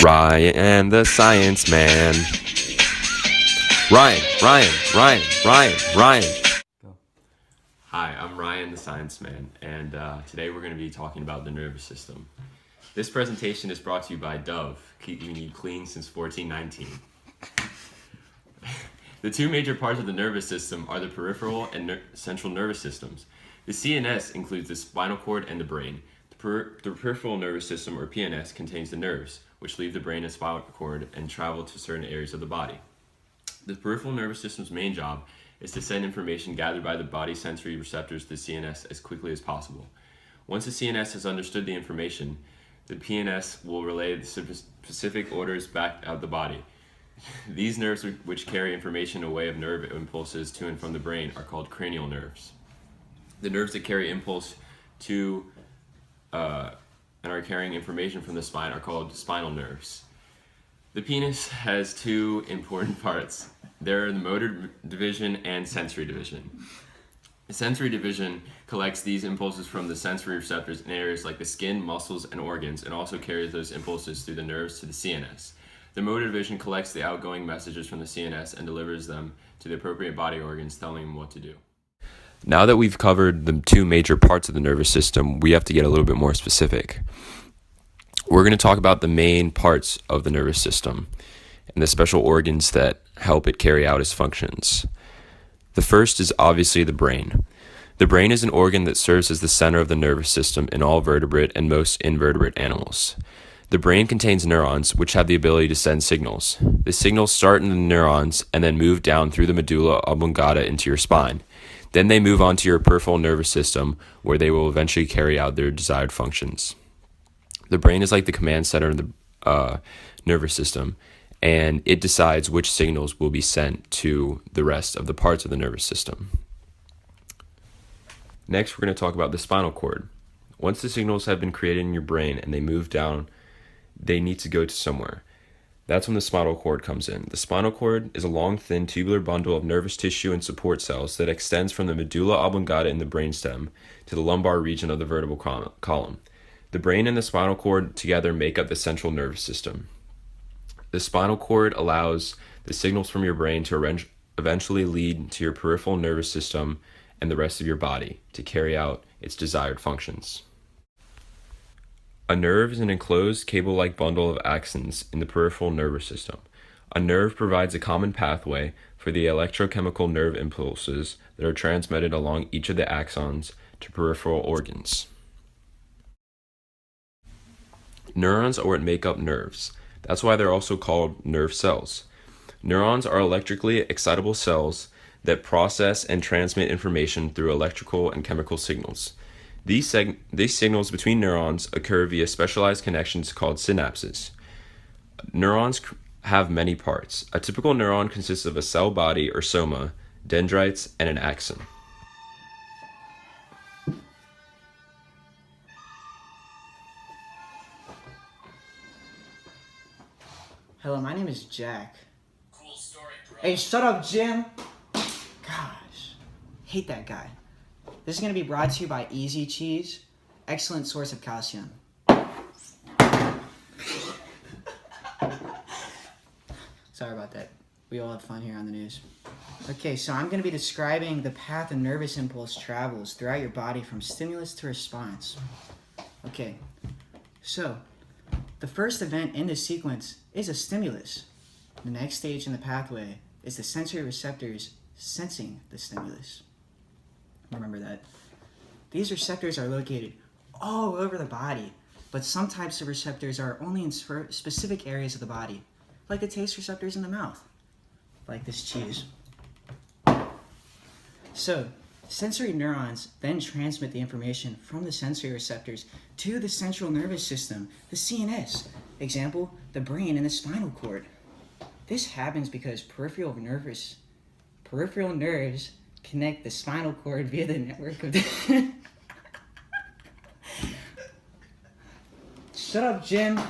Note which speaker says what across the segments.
Speaker 1: Ryan the Science Man. Ryan. Go. Hi, I'm Ryan the Science Man, and today we're going to be talking about the nervous system. This presentation is brought to you by Dove, keeping you clean since 1419. The two major parts of the nervous system are the peripheral and central nervous systems. The CNS includes the spinal cord and the brain. The peripheral nervous system, or PNS, contains the nerves, which leave the brain and spinal cord and travel to certain areas of the body. The peripheral nervous system's main job is to send information gathered by the body's sensory receptors to the CNS as quickly as possible. Once the CNS has understood the information, the PNS will relay the specific orders back out the body. These nerves, which carry information in a way of nerve impulses to and from the brain, are called cranial nerves. The nerves that carry impulse to and are carrying information from the spine are called spinal nerves. The penis has two important parts. There are the motor division and sensory division. The sensory division collects these impulses from the sensory receptors in areas like the skin, muscles, and organs, and also carries those impulses through the nerves to the CNS. The motor division collects the outgoing messages from the CNS and delivers them to the appropriate body organs, telling them what to do. Now that we've covered the two major parts of the nervous system, we have to get a little bit more specific. We're going to talk about the main parts of the nervous system and the special organs that help it carry out its functions. The first is obviously the brain. The brain is an organ that serves as the center of the nervous system in all vertebrate and most invertebrate animals. The brain contains neurons, which have the ability to send signals. The signals start in the neurons and then move down through the medulla oblongata into your spine. Then they move on to your peripheral nervous system, where they will eventually carry out their desired functions. The brain is like the command center of the nervous system, and it decides which signals will be sent to the rest of the parts of the nervous system. Next, we're going to talk about the spinal cord. Once the signals have been created in your brain and they move down, they need to go to somewhere. That's when the spinal cord comes in. The spinal cord is a long, thin, tubular bundle of nervous tissue and support cells that extends from the medulla oblongata in the brainstem to the lumbar region of the vertebral column. The brain and the spinal cord together make up the central nervous system. The spinal cord allows the signals from your brain to eventually lead to your peripheral nervous system and the rest of your body to carry out its desired functions. A nerve is an enclosed cable-like bundle of axons in the peripheral nervous system. A nerve provides a common pathway for the electrochemical nerve impulses that are transmitted along each of the axons to peripheral organs. Neurons are what make up nerves. That's why they're also called nerve cells. Neurons are electrically excitable cells that process and transmit information through electrical and chemical signals. These signals between neurons occur via specialized connections called synapses. Neurons have many parts. A typical neuron consists of a cell body or soma, dendrites, and an axon.
Speaker 2: Hello, my name is Jack.
Speaker 3: Cool story, bro.
Speaker 2: Hey, shut up, Jim! Gosh, hate that guy. This is going to be brought to you by Easy Cheese, excellent source of calcium. Sorry about that. We all had fun here on the news. Okay, so I'm going to be describing the path a nervous impulse travels throughout your body from stimulus to response. Okay, so the first event in this sequence is a stimulus. The next stage in the pathway is the sensory receptors sensing the stimulus. Remember that. These receptors are located all over the body, but some types of receptors are only in specific areas of the body, like the taste receptors in the mouth, like this cheese. So, sensory neurons then transmit the information from the sensory receptors to the central nervous system, the CNS. Example, the brain and the spinal cord. This happens because peripheral nerves connect the spinal cord via the network of Shut up, Jim!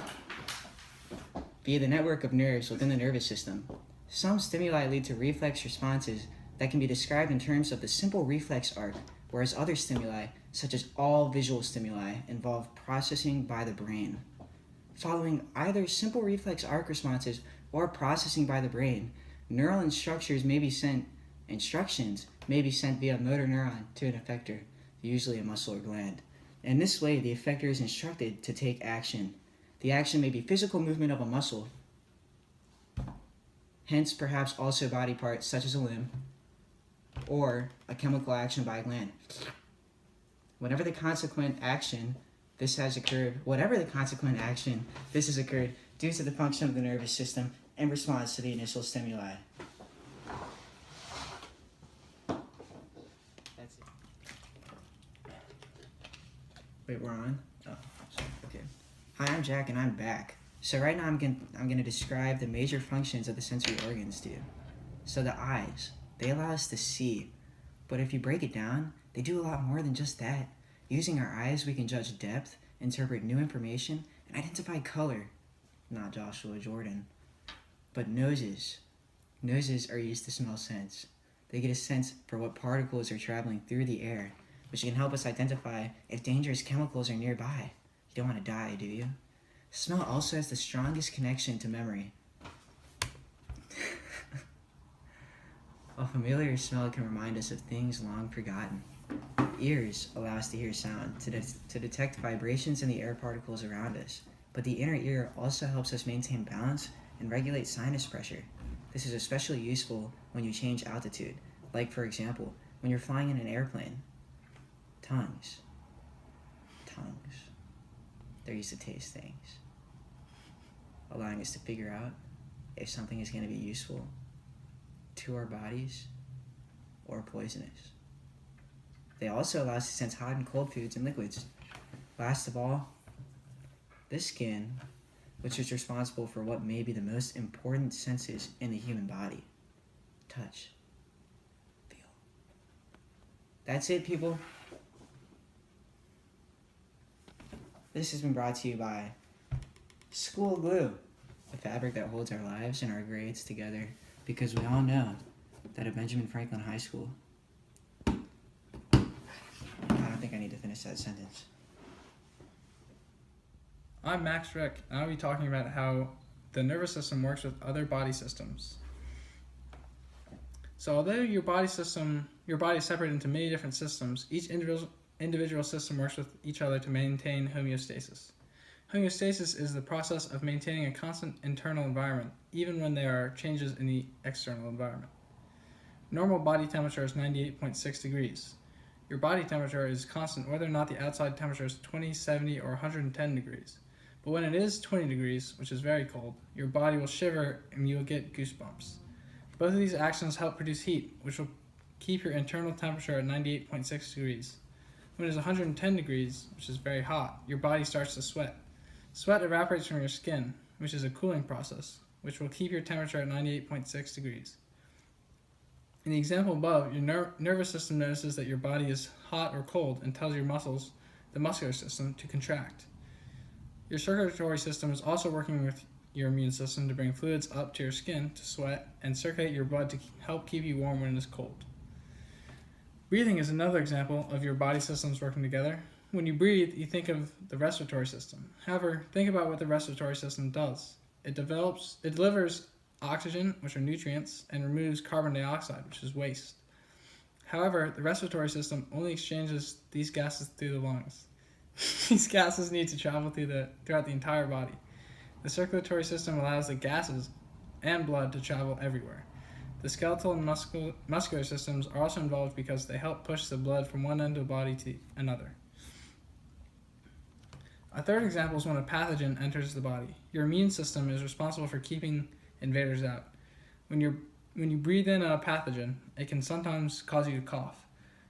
Speaker 2: Via the network of nerves within the nervous system. Some stimuli lead to reflex responses that can be described in terms of the simple reflex arc, whereas other stimuli, such as all visual stimuli, involve processing by the brain. Following either simple reflex arc responses or processing by the brain, neural instructions may be sent via motor neuron to an effector, usually a muscle or gland. In this way, the effector is instructed to take action. The action may be physical movement of a muscle, hence perhaps also body parts such as a limb, or a chemical action by a gland. Whatever the consequent action, this has occurred due to the function of the nervous system in response to the initial stimuli. That's it. Wait, we're on? Oh, sorry. Okay. Hi, I'm Jack, and I'm back. So right now I'm going to describe the major functions of the sensory organs do. So the eyes, they allow us to see. But if you break it down, they do a lot more than just that. Using our eyes, we can judge depth, interpret new information, and identify color. Not Joshua Jordan. But noses. Noses are used to smell scents. They get a sense for what particles are traveling through the air, which can help us identify if dangerous chemicals are nearby. You don't want to die, do you? Smell also has the strongest connection to memory. A familiar smell can remind us of things long forgotten. Ears allow us to hear sound, to detect vibrations in the air particles around us. But the inner ear also helps us maintain balance and regulate sinus pressure. This is especially useful when you change altitude, like for example, when you're flying in an airplane. Tongues. They're used to taste things, allowing us to figure out if something is going to be useful to our bodies or poisonous. They also allow us to sense hot and cold foods and liquids. Last of all, the skin, which is responsible for what may be the most important senses in the human body. Touch. Feel. That's it, people. This has been brought to you by School Glue, the fabric that holds our lives and our grades together, because we all know that at Benjamin Franklin High School, I don't think I need to finish that sentence.
Speaker 3: I'm Max Rick, and I'll be talking about how the nervous system works with other body systems. So although your body is separated into many different systems, each individual system works with each other to maintain homeostasis. Homeostasis is the process of maintaining a constant internal environment, even when there are changes in the external environment. Normal body temperature is 98.6 degrees. Your body temperature is constant whether or not the outside temperature is 20, 70, or 110 degrees. But when it is 20 degrees, which is very cold, your body will shiver and you will get goosebumps. Both of these actions help produce heat, which will keep your internal temperature at 98.6 degrees. When it is 110 degrees, which is very hot, your body starts to sweat. Sweat evaporates from your skin, which is a cooling process, which will keep your temperature at 98.6 degrees. In the example above, your nervous system notices that your body is hot or cold and tells your muscles, the muscular system, to contract. Your circulatory system is also working with your immune system to bring fluids up to your skin to sweat and circulate your blood to help keep you warm when it is cold. Breathing is another example of your body systems working together. When you breathe, you think of the respiratory system. However, think about what the respiratory system does. It delivers oxygen, which are nutrients, and removes carbon dioxide, which is waste. However, the respiratory system only exchanges these gases through the lungs. These gases need to travel throughout the entire body. The circulatory system allows the gases and blood to travel everywhere. The skeletal and muscular systems are also involved because they help push the blood from one end of the body to another. A third example is when a pathogen enters the body. Your immune system is responsible for keeping invaders out. When you breathe in a pathogen, it can sometimes cause you to cough.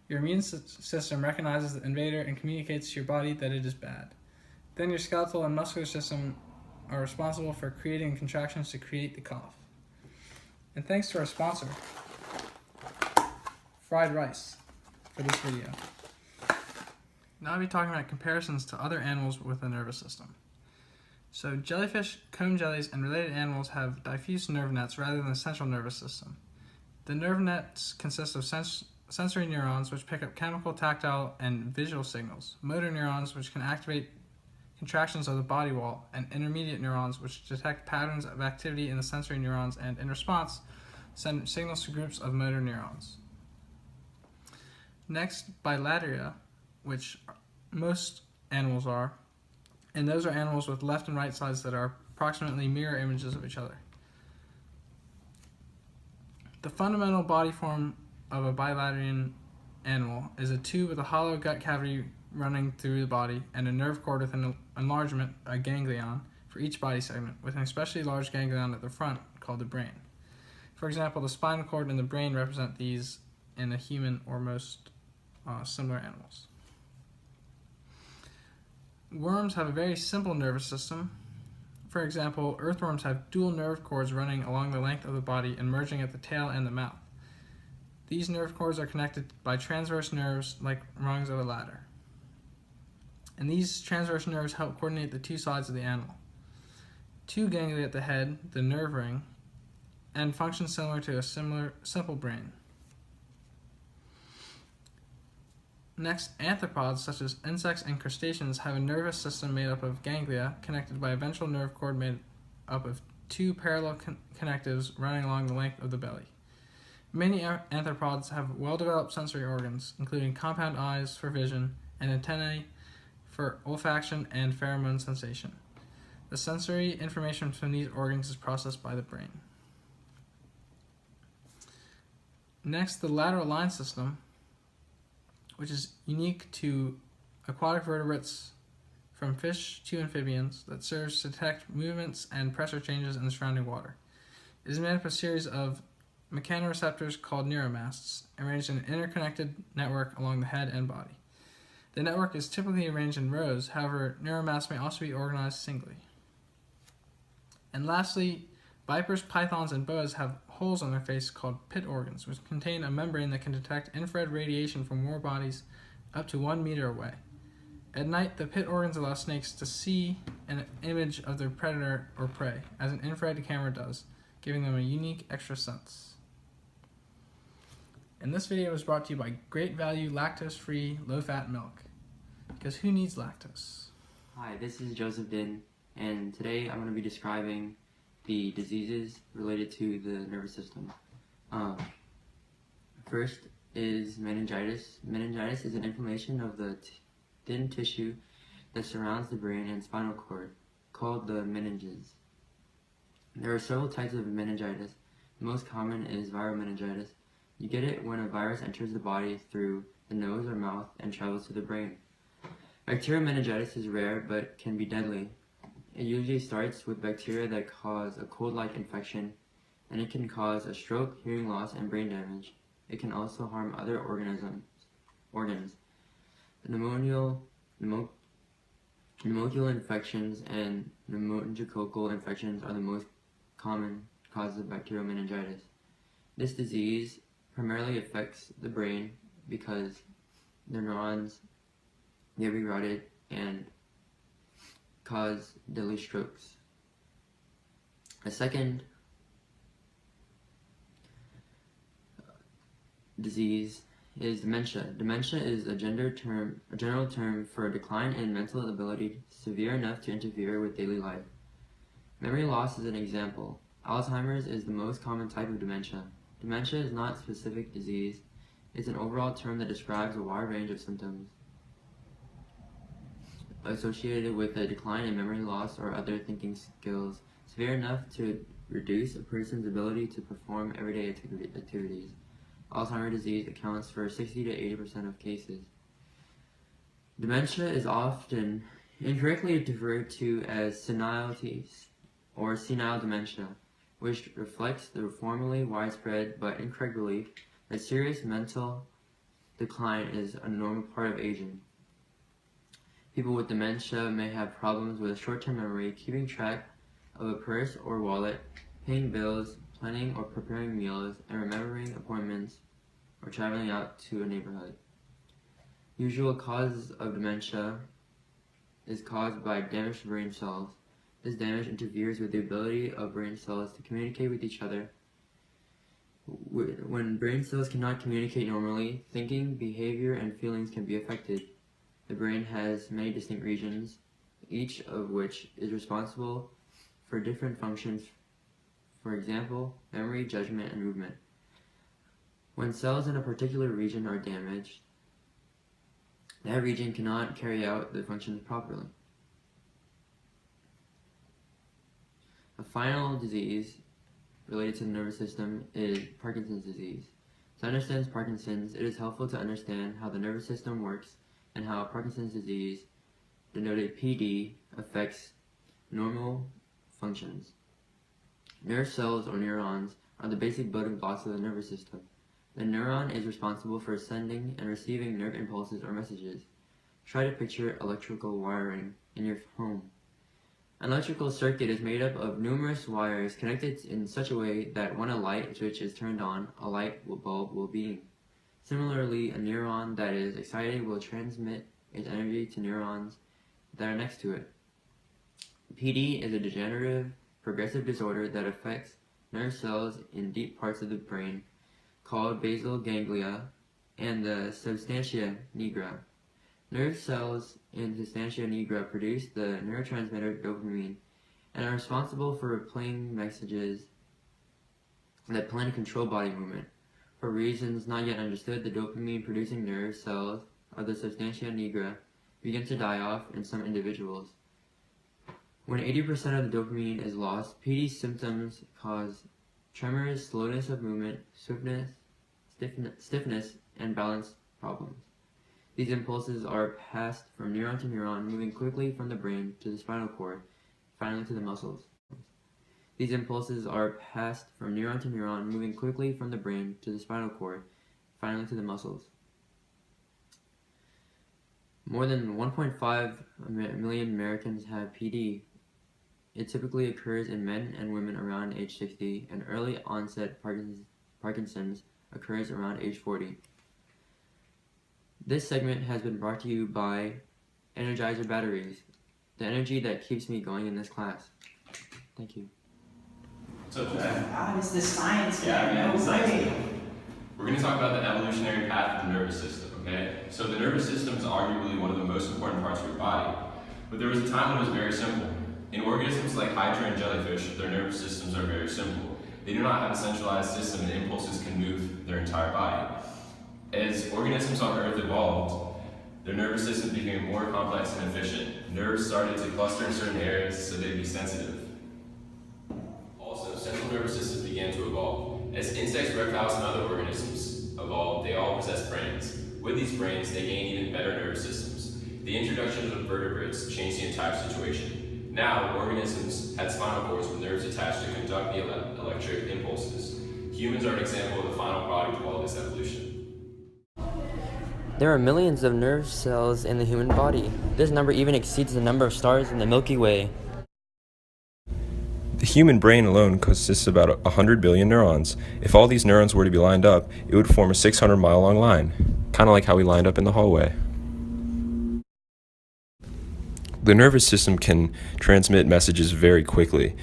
Speaker 3: Your immune system recognizes the invader and communicates to your body that it is bad. Then your skeletal and muscular system are responsible for creating contractions to create the cough. And thanks to our sponsor, Fried Rice, for this video. Now I'll be talking about comparisons to other animals with a nervous system. So jellyfish, comb jellies, and related animals have diffuse nerve nets rather than a central nervous system. The nerve nets consist of sensory neurons, which pick up chemical, tactile, and visual signals, motor neurons, which can contractions of the body wall, and intermediate neurons, which detect patterns of activity in the sensory neurons and, in response, send signals to groups of motor neurons. Next, bilateria, which most animals are, and those are animals with left and right sides that are approximately mirror images of each other. The fundamental body form of a bilaterian animal is a tube with a hollow gut cavity running through the body and a nerve cord with an enlargement, a ganglion, for each body segment, with an especially large ganglion at the front called the brain. For example, the spinal cord and the brain represent these in a human or most similar animals. Worms have a very simple nervous system. For example, earthworms have dual nerve cords running along the length of the body and merging at the tail and the mouth. These nerve cords are connected by transverse nerves like rungs of a ladder. And these transverse nerves help coordinate the two sides of the animal. Two ganglia at the head, the nerve ring, and function similar to a simple brain. Next, arthropods such as insects and crustaceans have a nervous system made up of ganglia connected by a ventral nerve cord made up of two parallel connectives running along the length of the belly. Many arthropods have well-developed sensory organs, including compound eyes for vision and antennae for olfaction and pheromone sensation. The sensory information from these organs is processed by the brain. Next, the lateral line system, which is unique to aquatic vertebrates from fish to amphibians, that serves to detect movements and pressure changes in the surrounding water. It is made up of a series of mechanoreceptors called neuromasts, arranged in an interconnected network along the head and body. The network is typically arranged in rows, however, neuromasts may also be organized singly. And lastly, vipers, pythons, and boas have holes on their face called pit organs, which contain a membrane that can detect infrared radiation from warm bodies up to 1 meter away. At night, the pit organs allow snakes to see an image of their predator or prey, as an infrared camera does, giving them a unique extra sense. And this video was brought to you by Great Value lactose-free, low-fat milk. Because who needs lactose?
Speaker 4: Hi, this is Joseph Dinh, and today I'm going to be describing the diseases related to the nervous system. First is meningitis. Meningitis is an inflammation of the thin tissue that surrounds the brain and spinal cord, called the meninges. There are several types of meningitis. The most common is viral meningitis. You get it when a virus enters the body through the nose or mouth and travels to the brain. Bacterial meningitis is rare but can be deadly. It usually starts with bacteria that cause a cold-like infection, and it can cause a stroke, hearing loss, and brain damage. It can also harm other organs. Pneumococcal infections and pneumococcal infections are the most common causes of bacterial meningitis. This disease primarily affects the brain because the neurons get rerouted and cause deadly strokes. A second disease is dementia. Dementia is a general term for a decline in mental ability severe enough to interfere with daily life. Memory loss is an example. Alzheimer's is the most common type of dementia. Dementia is not a specific disease. It's an overall term that describes a wide range of symptoms associated with a decline in memory loss or other thinking skills severe enough to reduce a person's ability to perform everyday activities. Alzheimer's disease accounts for 60 to 80% of cases. Dementia is often incorrectly referred to as senility or senile dementia, which reflects the formerly widespread but incorrect belief that serious mental decline is a normal part of aging. People with dementia may have problems with short-term memory, keeping track of a purse or wallet, paying bills, planning or preparing meals, and remembering appointments or traveling out to a neighborhood. Usual causes of dementia is caused by damaged brain cells. This damage interferes with the ability of brain cells to communicate with each other. When brain cells cannot communicate normally, thinking, behavior, and feelings can be affected. The brain has many distinct regions, each of which is responsible for different functions, for example, memory, judgment, and movement. When cells in a particular region are damaged, that region cannot carry out the functions properly. A final disease related to the nervous system is Parkinson's disease. To understand Parkinson's, it is helpful to understand how the nervous system works and how Parkinson's disease, denoted PD, affects normal functions. Nerve cells, or neurons, are the basic building blocks of the nervous system. The neuron is responsible for sending and receiving nerve impulses or messages. Try to picture electrical wiring in your home. An electrical circuit is made up of numerous wires connected in such a way that when a light switch is turned on, a light bulb will beam. Similarly, a neuron that is excited will transmit its energy to neurons that are next to it. PD is a degenerative, progressive disorder that affects nerve cells in deep parts of the brain called basal ganglia and the substantia nigra. Nerve cells in substantia nigra produce the neurotransmitter dopamine and are responsible for replaying messages that plan to control body movement. For reasons not yet understood, the dopamine-producing nerve cells of the substantia nigra begin to die off in some individuals. When 80% of the dopamine is lost, PD symptoms cause tremors, slowness of movement, stiffness, and balance problems. These impulses are passed from neuron to neuron, moving quickly from the brain to the spinal cord, finally to the muscles. These impulses are passed from neuron to neuron, moving quickly from the brain to the spinal cord, finally to the muscles. More than 1.5 million Americans have PD. It typically occurs in men and women around age 60, and early onset Parkinson's occurs around age 40. This segment has been brought to you by Energizer batteries, the energy that keeps me going in this class. Thank you.
Speaker 1: So Jack,
Speaker 2: God, it's the science guy.
Speaker 1: yeah, man,
Speaker 2: No
Speaker 1: science.
Speaker 2: way.
Speaker 1: We're going to talk about the evolutionary path of the nervous system, okay? So the nervous system is arguably one of the most important parts of your body, but there was a time when it was very simple. In organisms like hydra and jellyfish, their nervous systems are very simple. They do not have a centralized system and impulses can move their entire body. As organisms on Earth evolved, their nervous systems became more complex and efficient. Nerves started to cluster in certain areas so they'd be sensitive. Also, central nervous systems began to evolve. As insects, reptiles, and other organisms evolved, they all possessed brains. With these brains, they gained even better nervous systems. The introduction of vertebrates changed the entire situation. Now, organisms had spinal cords with nerves attached to conduct the electric impulses. Humans are an example of the final product of all this evolution.
Speaker 4: There are millions of nerve cells in the human body. This number even exceeds the number of stars in the Milky Way.
Speaker 1: The human brain alone consists of about 100 billion neurons. If all these neurons were to be lined up, it would form a 600-mile-long line, kind of like how we lined up in the hallway. The nervous system can transmit messages very quickly.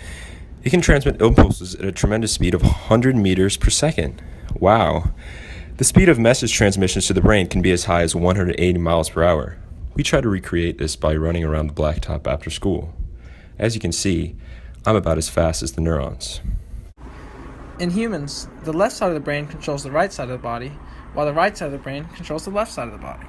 Speaker 1: It can transmit impulses at a tremendous speed of 100 meters per second. Wow. The speed of message transmissions to the brain can be as high as 180 miles per hour. We try to recreate this by running around the blacktop after school. As you can see, I'm about as fast as the neurons.
Speaker 3: In humans, the left side of the brain controls the right side of the body, while the right side of the brain controls the left side of the body.